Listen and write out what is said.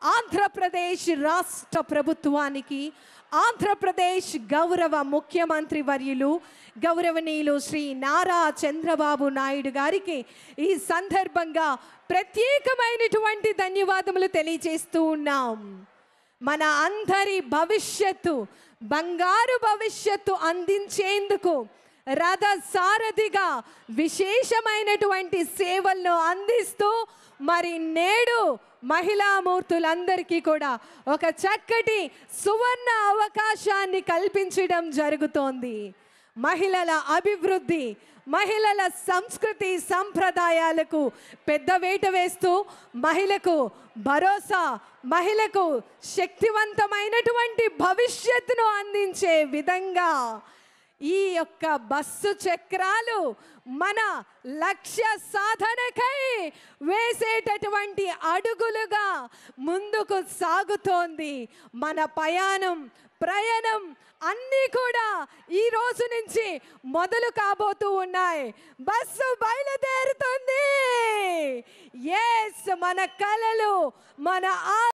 ఆంధ్రప్రదేశ్ రాష్ట్ర ప్రభుత్వానికి, ఆంధ్రప్రదేశ్ గౌరవ ముఖ్యమంత్రి వర్యులు గౌరవనీయులు శ్రీ నారా చంద్రబాబు నాయుడు గారికి ఈ సందర్భంగా ప్రత్యేకమైనటువంటి ధన్యవాదములు తెలియజేస్తూ ఉన్నాం. మన అందరి భవిష్యత్తు, బంగారు భవిష్యత్తు అందించేందుకు రథ సారథిగా విశేషమైనటువంటి సేవలను అందిస్తూ మరి నేడు మహిళామూర్తులందరికీ కూడా ఒక చక్కటి సువర్ణ అవకాశాన్ని కల్పించడం జరుగుతోంది. మహిళల అభివృద్ధి, మహిళల సంస్కృతి సంప్రదాయాలకు పెద్దవేట వేస్తూ మహిళకు భరోసా, మహిళకు శక్తివంతమైనటువంటి భవిష్యత్తును అందించే విధంగా ఈ యొక్క బస్సు చక్రాలు మన లక్ష్య సాధనకై వేసేటటువంటి అడుగులుగా ముందుకు సాగుతోంది. మన ప్రయాణం అన్నీ కూడా ఈ రోజు నుంచి మొదలు కాబోతూ ఉన్నాయి. బస్సు బయలుదేరుతుంది. ఎస్, మన కలలు, మన